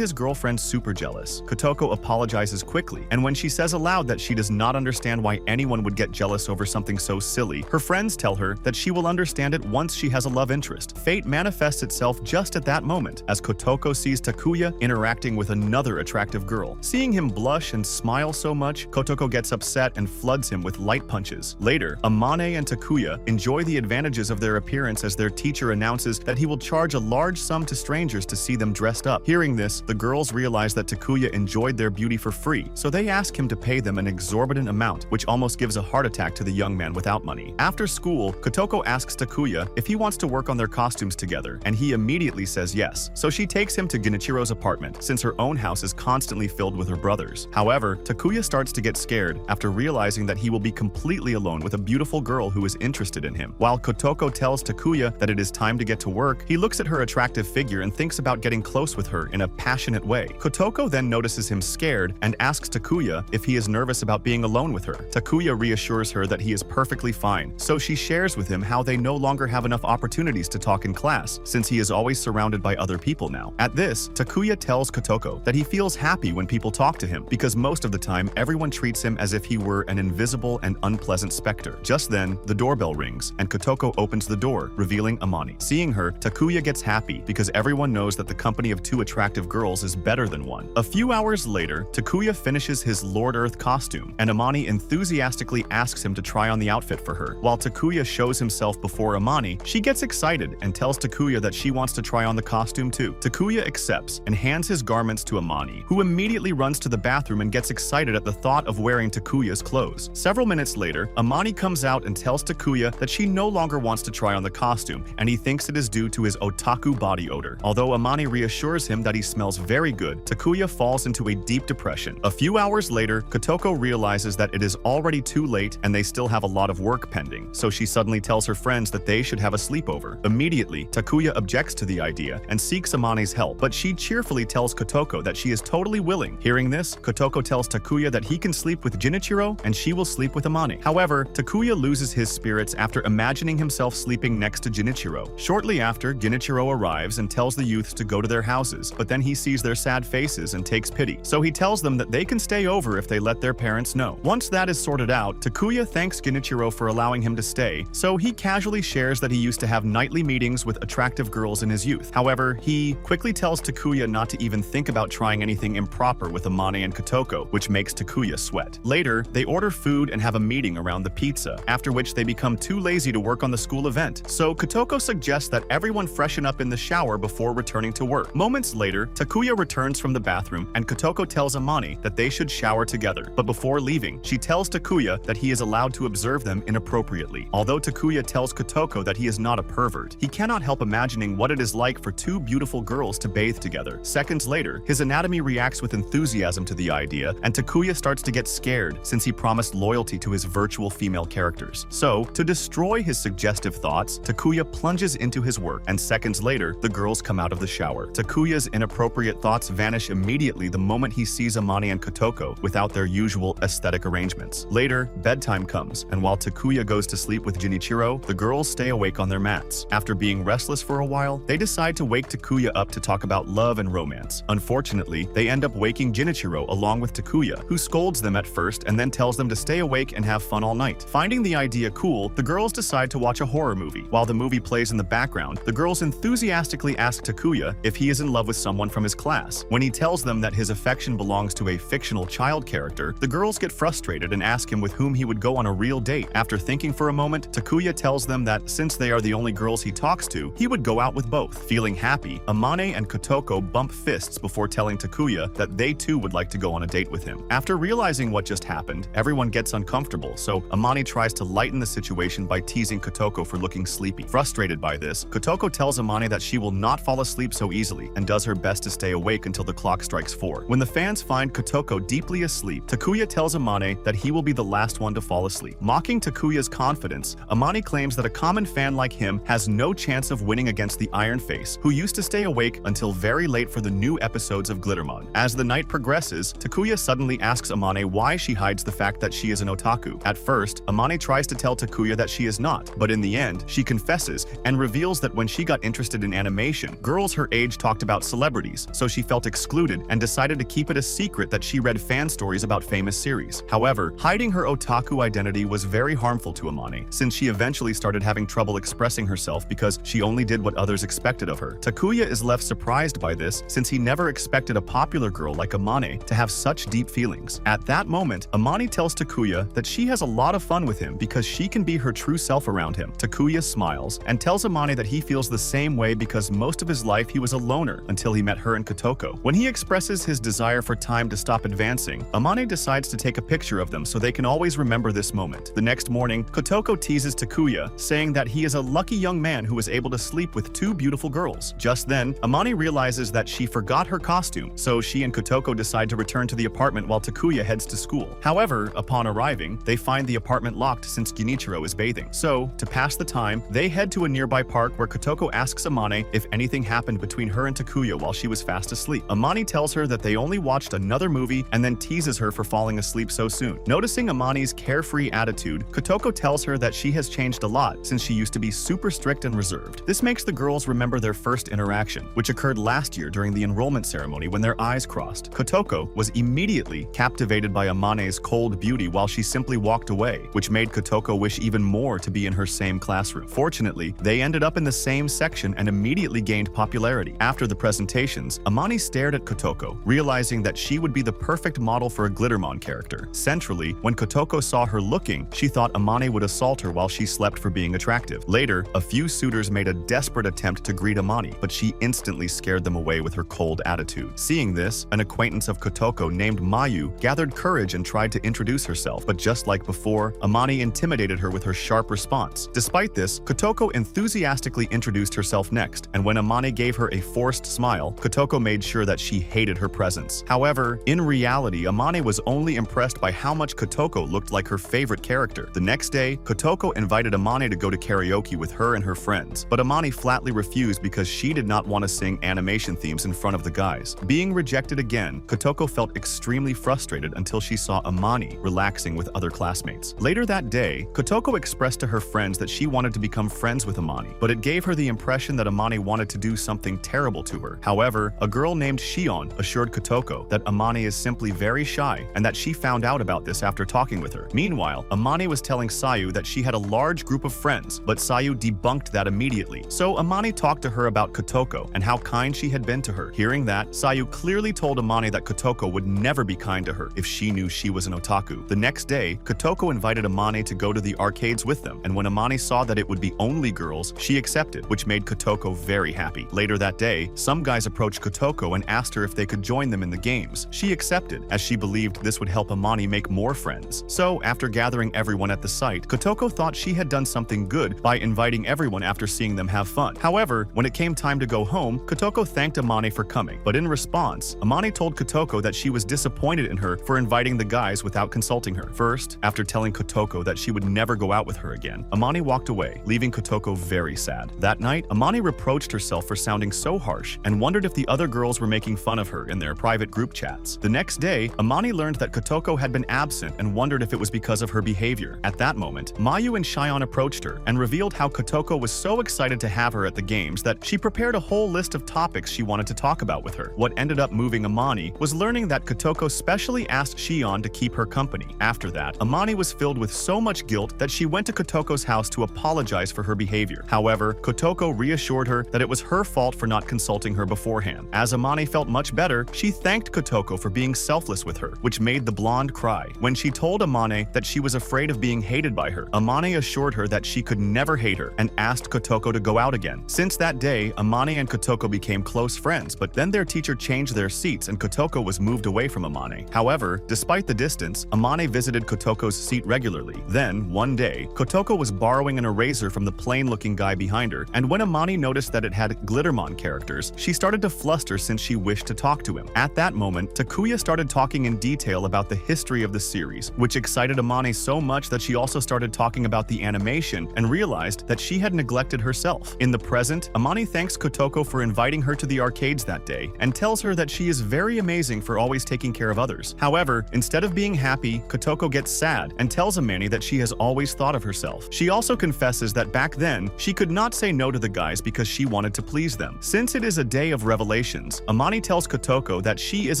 his girlfriend super jealous. Kotoko apologizes quickly, and when she says aloud that she does not understand why anyone would get jealous over something so silly, her friends tell her that she will understand it once she has a love interest. Fate manifests itself just at that moment, as Kotoko sees Takuya interacting with another attractive girl. Seeing him blush and smile so much, Kotoko gets upset and floods him with light punches. Later, Amane and Takuya enjoy the advantages of their appearance as their teacher announces that he will charge a large sum to strangers to see them dressed up. Hearing this, the girls realize that Takuya enjoyed their beauty for free, so they ask him to pay them an exorbitant amount, which almost gives a heart attack to the young man without money. After school, Kotoko asks Takuya if he wants to work on their costumes together, and he immediately says yes. So she takes him to Genichiro's apartment, since her own house is constantly filled with her brothers. However, Takuya starts to get scared after realizing that he will be completely alone with a beautiful girl who is interested in him. While Kotoko tells Takuya that it is time to get to work, he looks at her attractive figure and thinks about getting close with her in a passionate way. Kotoko then notices him scared and asks Takuya if he is nervous about being alone with her. Takuya reassures her that he is perfectly fine, so she shares with him how they no longer have enough opportunities to talk in class, since he is always surrounded by other people now. At this, Takuya tells Kotoko that he feels happy when people talk to him, because most of the time everyone treats him as if he were an invisible and unpleasant specter. Just then, the doorbell rings, and Kotoko opens the door, revealing Amani. Seeing her, Takuya gets happy because everyone knows that the company of two attractive girls is better than one. A few hours later, Takuya finishes his Lord Earth costume, and Amani enthusiastically asks him to try on the outfit for her. While Takuya shows himself before Amani, she gets excited and tells Takuya that she wants to try on the costume too. Takuya accepts and hands his garments to Amani, who immediately runs to the bathroom and gets excited at the thought of wearing Takuya's clothes. Several minutes later, Amani comes out and tells Takuya that she no longer wants to try on the costume, and he thinks it is due to his otaku body odor. Although Amani reassures him that he smells very good, Takuya falls into a deep depression. A few hours later, Kotoko realizes that it is already too late and they still have a lot of work pending, so she suddenly tells her friends that they should have a sleepover. Immediately, Takuya objects to the idea and seeks Amani's help, but she cheerfully tells Kotoko that she is totally willing. Hearing this, Kotoko tells Takuya that he can sleep with Genichiro and she will sleep with Amani. However, Takuya loses his spirits after imagining himself sleeping next to Genichiro. Shortly after, Genichiro arrives and tells the youths to go to their houses, but then he sees their sad faces and takes pity. So he tells them that they can stay over if they let their parents know. Once that is sorted out, Takuya thanks Genichiro for allowing him to stay, so he casually shares that he used to have nightly meetings with attractive girls in his youth. However, he quickly tells Takuya not to even think about trying anything improper with Amane and Kotoko, which makes Takuya sweat. Later, they order food and have a meeting around the pizza, after which they become too lazy to work on the school event. So Kotoko suggests that everyone freshen up in the shower before returning to work. Moments later, Takuya returns from the bathroom and Kotoko tells Amani that they should shower together. But before leaving, she tells Takuya that he is allowed to observe them inappropriately. Although Takuya tells Kotoko that he is not a pervert, he cannot help imagining what it is like for two beautiful girls to bathe together. Seconds later, his anatomy reacts with enthusiasm to the idea, and Takuya starts to get scared since he promised loyalty to his virtual female characters. So, to destroy his suggestive thoughts, Takuya plunges into his work, and seconds later, the girls come out of the shower. Takuya's inappropriate thoughts vanish immediately the moment he sees Amani and Kotoko without their usual aesthetic arrangements. Later, bedtime comes, and while Takuya goes to sleep with Genichiro, the girls stay awake on their mats. After being restless for a while, they decide to wake Takuya up to talk about love and romance. Unfortunately, they end up waking Genichiro along with Takuya, who scolds them at first and then tells them to stay awake and have fun all night. Finding the idea cool, the girls decide to watch a horror movie. While the movie plays in the background, the girls enthusiastically ask Takuya if he is in love with someone from his class. When he tells them that his affection belongs to a fictional child character, the girls get frustrated and ask him with whom he would go on a real date. After thinking for a moment, Takuya tells them that since they are the only girls he talks to, he would go out with both. Feeling happy, Amane and Kotoko bump fists before telling Takuya that they too would like to go on a date with him. After realizing what just happened, everyone gets uncomfortable, so Amane tries to lighten the situation by teasing Kotoko for looking sleepy. Frustrated by this, Kotoko tells Amane that she will not fall asleep so easily and does her best to stay awake until the clock strikes 4. When the fans find Kotoko deeply asleep, Takuya tells Amane that he will be the last one to fall asleep. Mocking Takuya's confidence, Amane claims that a common fan like him has no chance of winning against the Iron Face, who used to stay awake until very late for the new episodes of Glittermon. As the night progresses, Takuya suddenly asks Amane why she hides the fact that she is an otaku. At first, Amane tries to tell Takuya that she is not, not. But in the end, she confesses and reveals that when she got interested in animation, girls her age talked about celebrities, so she felt excluded and decided to keep it a secret that she read fan stories about famous series. However, hiding her otaku identity was very harmful to Amane, since she eventually started having trouble expressing herself because she only did what others expected of her. Takuya is left surprised by this, since he never expected a popular girl like Amane to have such deep feelings. At that moment, Amane tells Takuya that she has a lot of fun with him because she can be her true self around him. Takuya smiles and tells Amane that he feels the same way because most of his life he was a loner until he met her and Kotoko. When he expresses his desire for time to stop advancing, Amane decides to take a picture of them so they can always remember this moment. The next morning, Kotoko teases Takuya, saying that he is a lucky young man who is able to sleep with two beautiful girls. Just then, Amane realizes that she forgot her costume, so she and Kotoko decide to return to the apartment while Takuya heads to school. However, upon arriving, they find the apartment locked since Genichiro is bathing. So, to pass the time, they head to a nearby park where Kotoko asks Amane if anything happened between her and Takuya while she was fast asleep. Amane tells her that they only watched another movie and then teases her for falling asleep so soon. Noticing Amane's carefree attitude, Kotoko tells her that she has changed a lot since she used to be super strict and reserved. This makes the girls remember their first interaction, which occurred last year during the enrollment ceremony when their eyes crossed. Kotoko was immediately captivated by Amane's cold beauty while she simply walked away, which made Kotoko wish even more to be in her same classroom. Fortunately, they ended up in the same section and immediately gained popularity. After the presentations, Amane stared at Kotoko, realizing that she would be the perfect model for a Glittermon character. Centrally, when Kotoko saw her looking, she thought Amane would assault her while she slept for being attractive. Later, a few suitors made a desperate attempt to greet Amane, but she instantly scared them away with her cold attitude. Seeing this, an acquaintance of Kotoko named Mayu gathered courage and tried to introduce herself, but just like before, Amane intimidated her with her sharp response. Despite this, Kotoko enthusiastically introduced herself next, and when Amane gave her a forced smile, Kotoko made sure that she hated her presence. However, in reality, Amane was only impressed by how much Kotoko looked like her favorite character. The next day, Kotoko invited Amane to go to karaoke with her and her friends, but Amane flatly refused because she did not want to sing animation themes in front of the guys. Being rejected again, Kotoko felt extremely frustrated until she saw Amane relaxing with other classmates. Later that day, Kotoko expressed to her friends that she wanted to become friends with Amane, but it gave her the impression that Amane wanted to do something terrible to her. However, a girl named Shion assured Kotoko that Amane is simply very shy and that she found out about this after talking with her. Meanwhile, Amane was telling Sayu that she had a large group of friends, but Sayu debunked that immediately. So Amane talked to her about Kotoko and how kind she had been to her. Hearing that, Sayu clearly told Amane that Kotoko would never be kind to her if she knew she was an otaku. The next day, Kotoko invited Amane to go to the arcades with them, and when Amane saw that it would be only girls, she accepted, which made Kotoko very happy. Later that day, some guys approached Kotoko and asked her if they could join them in the games. She accepted, as she believed this would help Amane make more friends. So, after gathering everyone at the site, Kotoko thought she had done something good by inviting everyone after seeing them have fun. However, when it came time to go home, Kotoko thanked Amane for coming, but in response, Amane told Kotoko that she was disappointed in her for inviting the guys without consulting her. First, after telling Kotoko that she would never go out with her again, Amane walked away, leaving Kotoko very sad. That night, Amane reproached herself for sounding so harsh and wondered if the other girls were making fun of her in their private group chats. The next day, Amane learned that Kotoko had been absent and wondered if it was because of her behavior. At that moment, Mayu and Shion approached her and revealed how Kotoko was so excited to have her at the games that she prepared a whole list of topics she wanted to talk about with her. What ended up moving Amane was learning that Kotoko specially asked Shion to keep her company. After that, Amane was filled with so much guilt that she went to Kotoko's house to apologize for her behavior. However, Kotoko reassured her that it was her fault for not consulting her beforehand. As Amane felt much better, she thanked Kotoko for being selfless with her, which made the blonde cry. When she told Amane that she was afraid of being hated by her, Amane assured her that she could never hate her and asked Kotoko to go out again. Since that day, Amane and Kotoko became close friends, but then their teacher changed their seats and Kotoko was moved away from Amane. However, despite the distance, Amane visited Kotoko's seat regularly. Then, one day, Kotoko was borrowing an eraser from the plain-looking guy behind her, and when Amane noticed that it had Glittermon characters, she started to fluster since she wished to talk to him. At that moment, Takuya started talking in detail about the history of the series, which excited Amane so much that she also started talking about the animation and realized that she had neglected herself. In the present, Amane thanks Kotoko for inviting her to the arcades that day and tells her that she is very amazing for always taking care of others. However, instead of being happy, Kotoko gets sad and tells Amane that she has always thought of herself. She also confesses that back then, she could not say no to the guys because she wanted to please them. Since it is a day of revelations, Amani tells Kotoko that she is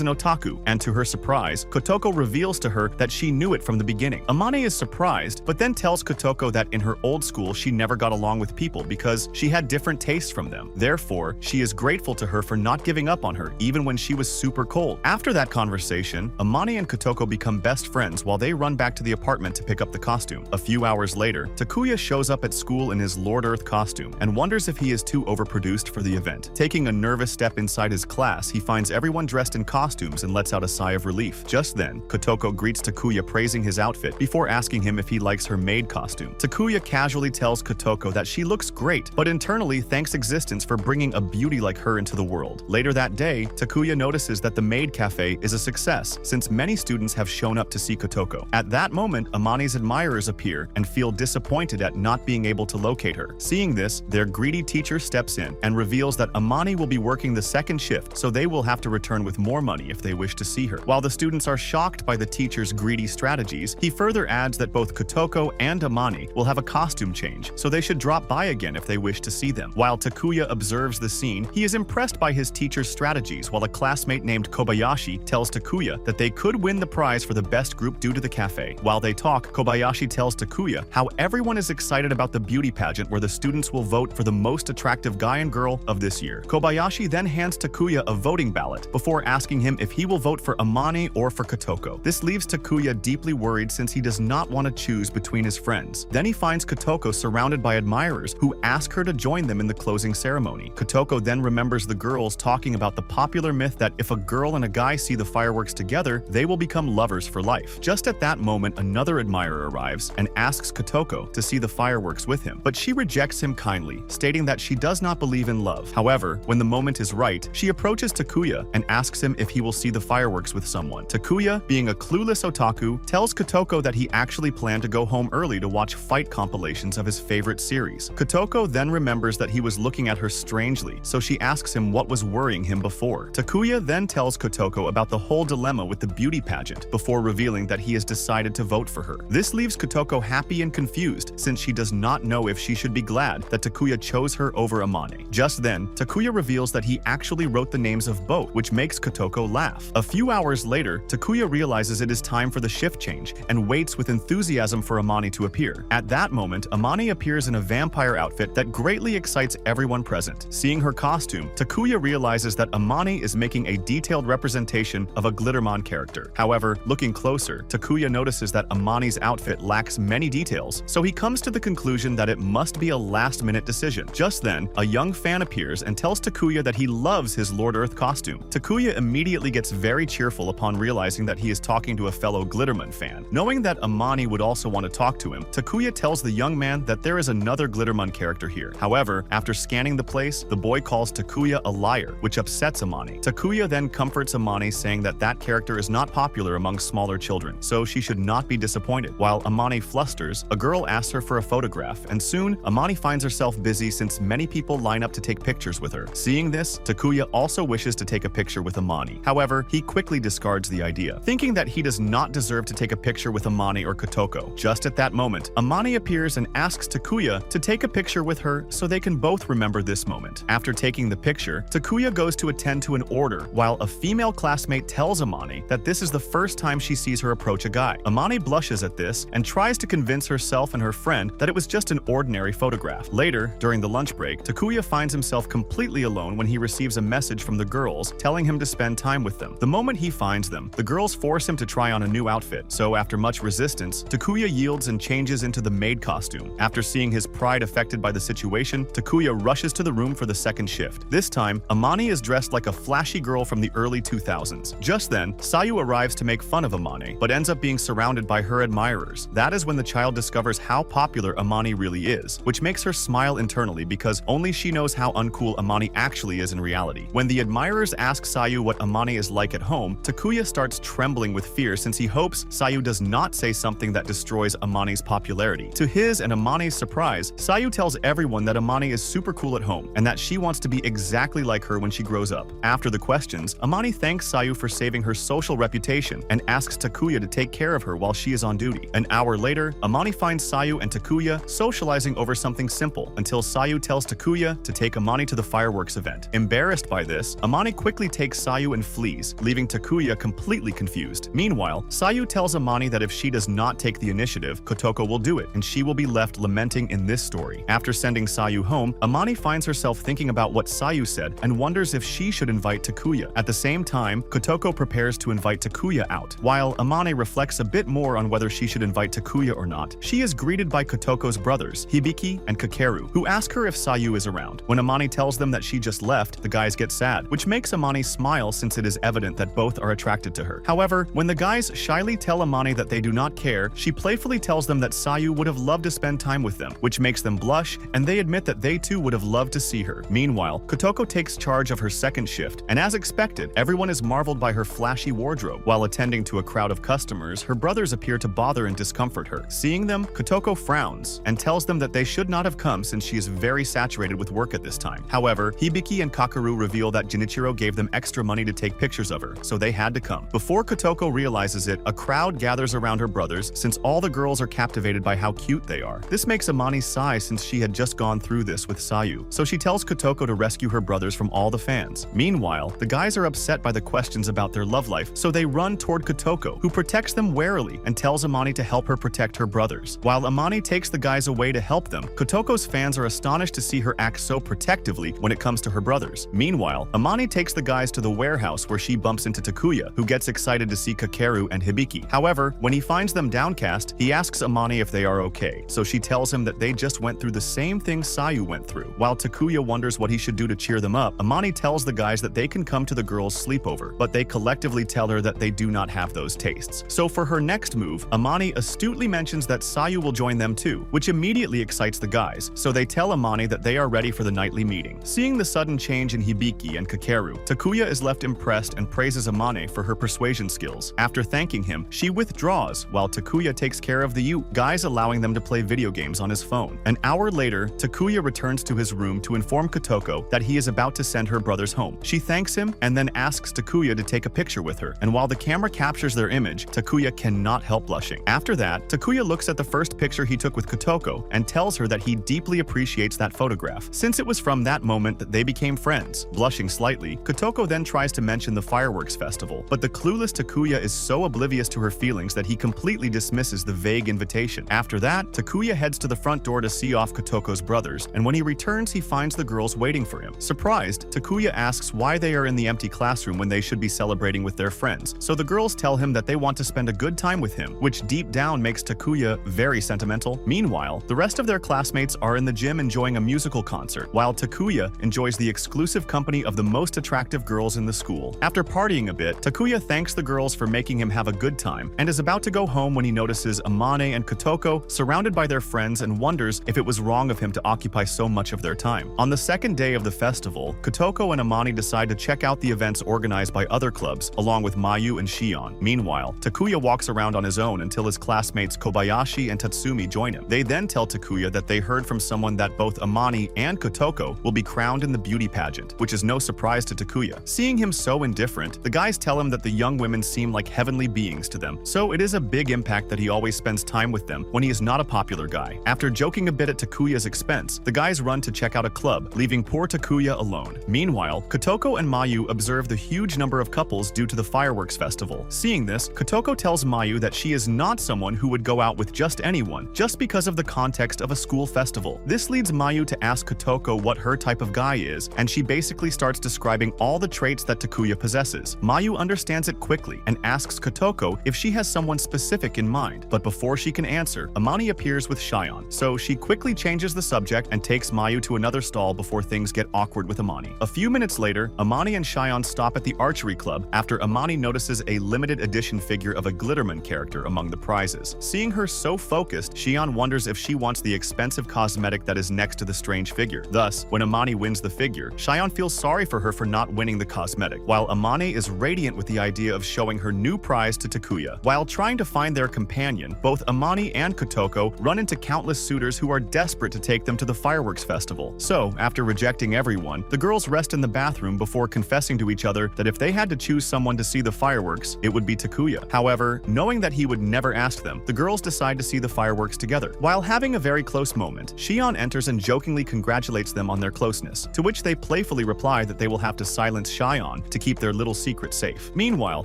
an otaku, and to her surprise, Kotoko reveals to her that she knew it from the beginning. Amani is surprised, but then tells Kotoko that in her old school she never got along with people because she had different tastes from them. Therefore, she is grateful to her for not giving up on her even when she was super cold. After that conversation, Amani and Kotoko become best friends while they run back to the apartment to pick up the costume. A few hours later, Takuya shows up at school in his Lord Earth costume and wonders if he is too overproduced for the event. Taking a nervous step inside his class, he finds everyone dressed in costumes and lets out a sigh of relief. Just then, Kotoko greets Takuya praising his outfit before asking him if he likes her maid costume. Takuya casually tells Kotoko that she looks great, but internally thanks existence for bringing a beauty like her into the world. Later that day, Takuya notices that the maid cafe is a success since many students have shown up to see Kotoko. At that moment, Amani's admirers appear and feel disappointed at not being able to locate her. Seeing this, their greedy teacher steps in and reveals that Amani will be working the second shift, so they will have to return with more money if they wish to see her. While the students are shocked by the teacher's greedy strategies, he further adds that both Kotoko and Amani will have a costume change, so they should drop by again if they wish to see them. While Takuya observes the scene, he is impressed by his teacher's strategies, while a classmate named Kobayashi tells Takuya that they could win the prize for the best group due to the cafe. While they talk, Kobayashi tells Takuya how everyone is excited about the beauty pageant where the students will vote for the most attractive guy and girl of this year. Kobayashi then hands Takuya a voting ballot before asking him if he will vote for Amani or for Kotoko. This leaves Takuya deeply worried since he does not want to choose between his friends. Then he finds Kotoko surrounded by admirers who ask her to join them in the closing ceremony. Kotoko then remembers the girls talking about the popular myth that if a girl and a guy see the fireworks together, they will become lovers for life. Just at that moment, another admirer arrives and asks Kotoko to see the fireworks with him, but she rejects him kindly, stating that she does not believe in love. However, when the moment is right, she approaches Takuya and asks him if he will see the fireworks with someone. Takuya, being a clueless otaku, tells Kotoko that he actually planned to go home early to watch fight compilations of his favorite series. Kotoko then remembers that he was looking at her strangely, so she asks him what was worrying him before. Takuya then tells Kotoko about the whole dilemma with the beauty pageant before revealing that he has decided to vote for her. This leaves Kotoko happy and confused since she does not know if she should be glad that Takuya chose her over Amani. Just then, Takuya reveals that he actually wrote the names of both, which makes Kotoko laugh. A few hours later, Takuya realizes it is time for the shift change and waits with enthusiasm for Amani to appear. At that moment, Amani appears in a vampire outfit that greatly excites everyone present. Seeing her costume, Takuya realizes that Amani is making a detailed representation of a Glittermon character. However, looking closer, Takuya notices that Amani's outfit lacks many details, so he comes to the conclusion that it must be a last-minute decision. Just then, a young fan appears and tells Takuya that he loves his Lord Earth costume. Takuya immediately gets very cheerful upon realizing that he is talking to a fellow Glittermon fan. Knowing that Amani would also want to talk to him, Takuya tells the young man that there is another Glittermon character here. However, after scanning the place, the boy calls Takuya a liar, which upsets Amani. Takuya then comforts Amani, saying that that character is not popular among smaller children, so she should not be disappointed. While Amani flusters, a girl asks her for a photograph, and soon, Amani finds herself busy since many people line up to take pictures with her. Seeing this, Takuya also wishes to take a picture with Amani. However, he quickly discards the idea, thinking that he does not deserve to take a picture with Amani or Kotoko. Just at that moment, Amani appears and asks Takuya to take a picture with her so they can both remember this moment. After taking the picture, Takuya goes to attend to an order, while a female classmate tells Amani that this is the first time she sees her approach a guy. Amani blushes at this and tries to convince herself and her friend that it was just an ordinary photograph. Later, during the lunch break, Takuya finds himself completely alone when he receives a message from the girls telling him to spend time with them. The moment he finds them, the girls force him to try on a new outfit, so after much resistance, Takuya yields and changes into the maid costume. After seeing his pride affected by the situation, Takuya rushes to the room for the second shift. This time, Amani is dressed like a flashy girl from the early 2000s. Just then, Sayu arrives to make fun of Amani, but ends up being surrounded by her admirers. That is when the child discovers how popular Amani really is, which makes her smile internally because only she knows how uncool Amani actually is in reality. When the admirers ask Sayu what Amani is like at home, Takuya starts trembling with fear since he hopes Sayu does not say something that destroys Amani's popularity. To his and Amani's surprise, Sayu tells everyone that Amani is super cool at home and that she wants to be exactly like her when she grows up. After the questions, Amani thanks Sayu for saving her social reputation and asks Takuya to take care of her while she is on duty. An hour later, Amani finds Sayu and Takuya socializing over something simple until Sayu tells Takuya to take Amani to the fireworks event. Embarrassed by this, Amani quickly takes Sayu and flees, leaving Takuya completely confused. Meanwhile, Sayu tells Amani that if she does not take the initiative, Kotoko will do it, and she will be left lamenting in this story. After sending Sayu home, Amani finds herself thinking about what Sayu said and wonders if she should invite Takuya. At the same time, Kotoko prepares to invite Takuya out. While Amani reflects a bit more on whether she should invite Takuya or not, she is greeted by Kotoko's brothers, Hibiki and Kakeru, who ask her if Sayu is around. When Amani tells them that she just left, the guys get sad, which makes Amani smile since it is evident that both are attracted to her. However, when the guys shyly tell Amani that they do not care, she playfully tells them that Sayu would have loved to spend time with them, which makes them blush, and they admit that they too would have loved to see her. Meanwhile, Kotoko takes charge of her second shift, and as expected, everyone is marveled by her flashy wardrobe. While attending to a crowd of customers, her brothers appear to bother and discomfort her. Seeing them, Kotoko frowns and tells them that they should not have come since she is very saturated with work at this time. However, Hibiki and Kakeru reveal that Jinichiro gave them extra money to take pictures of her, so they had to come. Before Kotoko realizes it, a crowd gathers around her brothers since all the girls are captivated by how cute they are. This makes Amani sigh since she had just gone through this with Sayu, so she tells Kotoko to rescue her brothers from all the fans. Meanwhile, the guys are upset by the questions about their love life, so they run toward Kotoko, who protects them warily and tells Amani to help her protect her brothers. While Amani takes the guys away to help them, Kotoko's fans are astonished to see her act so protectively when it comes to her brothers. Meanwhile, Amani takes the guys to the warehouse where she bumps into Takuya, who gets excited to see Kakeru and Hibiki. However, when he finds them downcast, he asks Amani if they are okay, so she tells him that they just went through the same thing Sayu went through. While Takuya wonders what he should do to cheer them up, Amani tells the guys that they can come to the girls' sleepover, but they collectively tell her that they do not have those tastes. So for her next move, Amani astutely mentions that Sayu will join them too, which immediately excites the guys, so they tell Amani that they are ready for the nightly meeting. Seeing the sudden change in Hibiki and Kakeru, Takuya is left impressed and praises Amani for her persuasion skills. After thanking him, she withdraws while Takuya takes care of the guys, allowing them to play video games on his phone. An hour later, Takuya returns to his room to inform Kotoko that he is about to send her brothers home. She thanks him and then asks Takuya to take a picture with her, and while the camera captures their image, Takuya cannot help blushing. After that, Takuya looks at the first picture he took with Kotoko and tells her that he deeply appreciates that photograph, since it was from that moment that they became friends. Blushing slightly, Kotoko then tries to mention the fireworks festival, but the clueless Takuya is so oblivious to her feelings that he completely dismisses the vague invitation. After that, Takuya heads to the front door to see off Kotoko's brothers, and when he returns, he finds the girls waiting for him. Surprised, Takuya asks why they are in the empty classroom when they should be celebrating with their friends, so the girls tell him that they want to spend a good time with him, which deep down makes Takuya very sentimental. Meanwhile, the rest of their classmates are in the gym enjoying a musical concert, while Takuya enjoys the exclusive company of the most attractive girls in the school. After partying a bit, Takuya thanks the girls for making him have a good time and is about to go home when he notices Amane and Kotoko surrounded by their friends and wonders if it was wrong of him to occupy so much of their time. On the second day of the festival, Kotoko and Amani decide to check out the events organized by other clubs, along with Mayu and Shion. Meanwhile, Takuya walks around on his own until his classmates Kobayashi and Tatsumi join him. They then tell Takuya that they heard from someone that both Amani and Kotoko will be crowned in the beauty pageant, which is no surprise to Takuya. Seeing him so indifferent, the guys tell him that the young women seem like heavenly beings to them, so it is a big impact that he always spends time with them when he is not a popular guy. After joking a bit at Takuya's expense, the guys run to check out a club, leaving poor Takuya alone. Meanwhile, Kotoko and Mayu observe the huge number of couples due to the fireworks festival. Seeing this, Kotoko tells Mayu that she is not someone who would go out with just anyone, just because of the context of a school festival. This leads Mayu to ask Kotoko what her type of guy is, and she basically starts describing all the traits that Takuya possesses. Mayu understands it quickly and asks Kotoko if she has someone specific in mind, but before she can answer, Amani appears with Shion, so she quickly changes the subject and takes Mayu to another stall before things get awkward with Amani. A few minutes later, Amani and Shion stop at the archery club after Amani notices a limited edition figure of a Glitterman character among the prizes. Seeing her so focused, Shion wonders if she wants the expensive cosmetic that is next to the strange figure. Thus, when Amani wins the figure, Shion feels sorry for her for not winning the cosmetic, while Amani is radiant with the idea of showing her new prize to Takuya. While trying to find their companion, both Amani and Kotoko run into countless suitors who are desperate to take them to the fireworks festival. So, after rejecting everyone, the girls rest in the bathroom before confessing to each other that if they had to choose someone to see the fireworks, it would be Takuya. However, knowing that he would never ask them, the girls decide to see the fireworks fireworks together. While having a very close moment, Shion enters and jokingly congratulates them on their closeness, to which they playfully reply that they will have to silence Shion to keep their little secret safe. Meanwhile,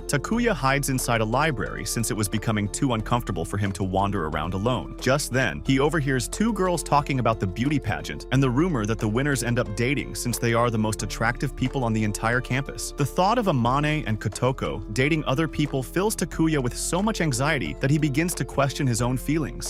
Takuya hides inside a library since it was becoming too uncomfortable for him to wander around alone. Just then, he overhears two girls talking about the beauty pageant and the rumor that the winners end up dating since they are the most attractive people on the entire campus. The thought of Amane and Kotoko dating other people fills Takuya with so much anxiety that he begins to question his own feelings.